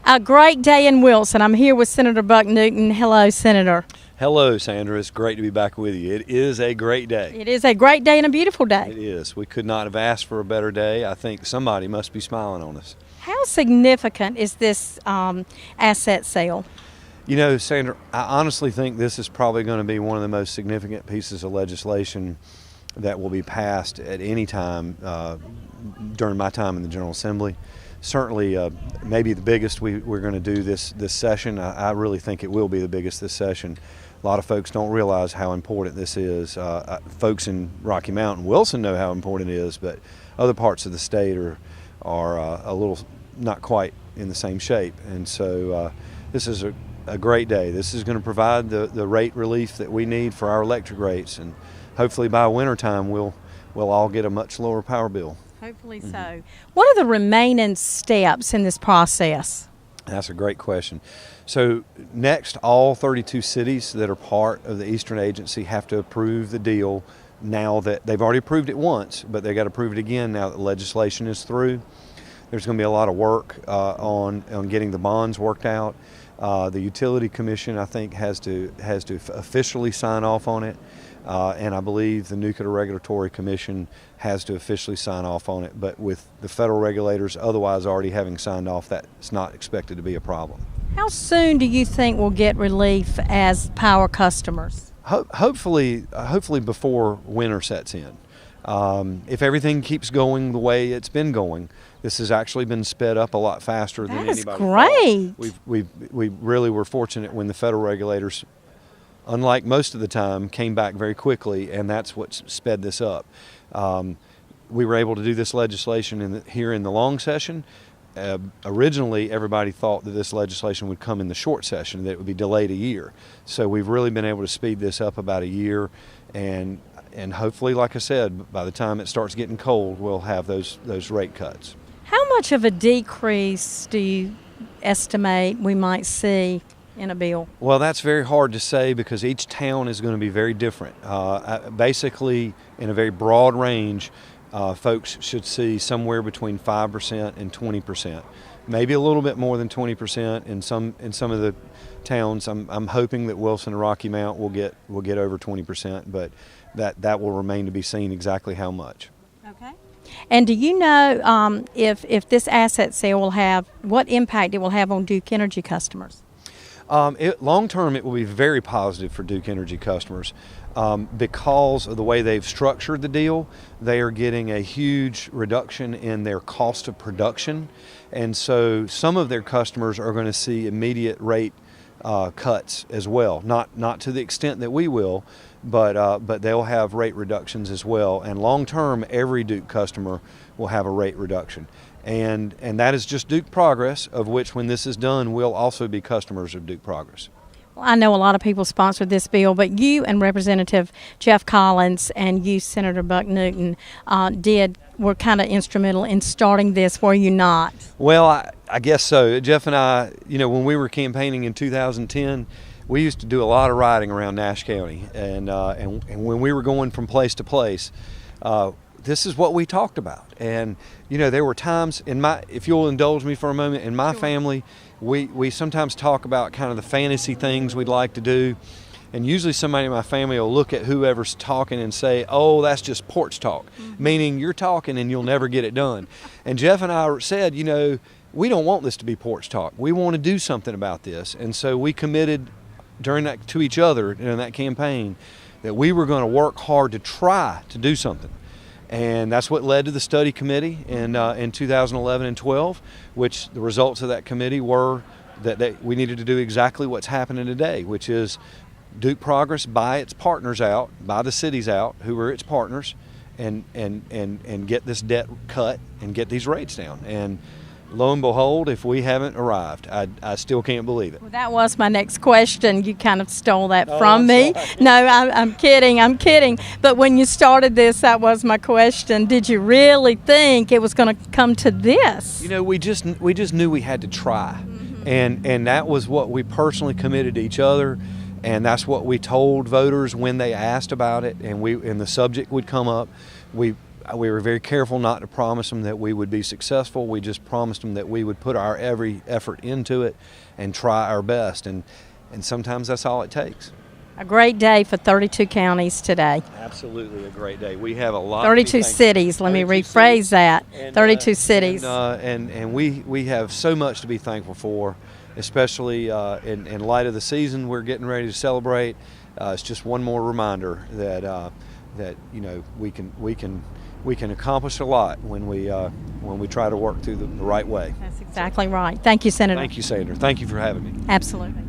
A great day in Wilson. I'm here with Senator Buck Newton. Hello, Senator. Hello, Sandra. It's great to be back with you. It is a great day. It is a great day and a beautiful day. It is. We could not have asked for a better day. I think somebody must be smiling on us. How significant is this asset sale? You know, Sandra, I honestly think this is probably going to be one of the most significant pieces of legislation that will be passed at any time during my time in the General Assembly. Certainly, maybe the biggest we're going to do this session. I really think it will be the biggest this session. A lot of folks don't realize how important this is. Folks in Rocky Mount and Wilson know how important it is, but other parts of the state are a little not quite in the same shape. And so this is a great day. This is going to provide the rate relief that we need for our electric rates, and hopefully by wintertime we'll all get a much lower power bill. Hopefully so. What are the remaining steps in this process? That's a great question. So next, all 32 cities that are part of the Eastern Agency have to approve the deal now that they've already approved it once, but they got to approve it again now that the legislation is through. There's going to be a lot of work on getting the bonds worked out. The Utility Commission, I think, has to officially sign off on it. And I believe the Nuclear Regulatory Commission has to officially sign off on it. But with the federal regulators otherwise already having signed off, that's not expected to be a problem. How soon do you think we'll get relief as power customers? Hopefully before winter sets in. If everything keeps going the way it's been going, this has actually been sped up a lot faster than anybody thought. That is great. We really were fortunate when the federal regulators, unlike most of the time, came back very quickly, and that's what sped this up. We were able to do this legislation here in the long session. Originally, everybody thought that this legislation would come in the short session, that it would be delayed a year. So we've really been able to speed this up about a year, and hopefully, like I said, by the time it starts getting cold, we'll have those rate cuts. How much of a decrease do you estimate we might see in a bill? Well, that's very hard to say because each town is going to be very different. Basically, in a very broad range, folks should see somewhere between 5% and 20%, maybe a little bit more than 20% in some of the towns. I'm hoping that Wilson and Rocky Mount will get over 20%, but that will remain to be seen exactly how much. Okay. And do you know if this asset sale will have what impact it will have on Duke Energy customers? Long term, it will be very positive for Duke Energy customers because of the way they've structured the deal. They are getting a huge reduction in their cost of production, and so some of their customers are going to see immediate rate cuts as well. Not to the extent that we will, but they'll have rate reductions as well. And long term, every Duke customer will have a rate reduction. And that is just Duke Progress, of which when this is done, we'll also be customers of Duke Progress. Well, I know a lot of people sponsored this bill, but you and Representative Jeff Collins and you, Senator Buck Newton, were kind of instrumental in starting this, were you not? Well, I guess so. Jeff and I, when we were campaigning in 2010, we used to do a lot of riding around Nash County, and when we were going from place to place, this is what we talked about. And there were times if you'll indulge me for a moment, in my family, we sometimes talk about kind of the fantasy things we'd like to do, and usually somebody in my family will look at whoever's talking and say, "Oh, that's just porch talk," meaning you're talking and you'll never get it done. And Jeff and I said, we don't want this to be porch talk. We want to do something about this, and so we committed to each other in that campaign that we were going to work hard to try to do something. And that's what led to the study committee in 2011 and 12, which the results of that committee were that we needed to do exactly what's happening today, which is Duke Progress buy its partners out, buy the cities out who are its partners, and get this debt cut and get these rates down. And lo and behold, if we haven't arrived, I still can't believe it. Well, that was my next question. You kind of stole that from me. No, I'm kidding. But when you started this, that was my question. Did you really think it was going to come to this? We just knew we had to try, and that was what we personally committed to each other, and that's what we told voters when they asked about it, and the subject would come up. we were very careful not to promise them that we would be successful. We just promised them that we would put our every effort into it and try our best. And sometimes that's all it takes. A great day for 32 counties today. Absolutely a great day. We have a lot. 32 cities. Let me rephrase that. And, 32 cities. And we have so much to be thankful for, especially in light of the season we're getting ready to celebrate. It's just one more reminder that we can accomplish a lot when we try to work through the right way. That's exactly right. Thank you, Senator. Thank you, Senator. Thank you for having me. Absolutely.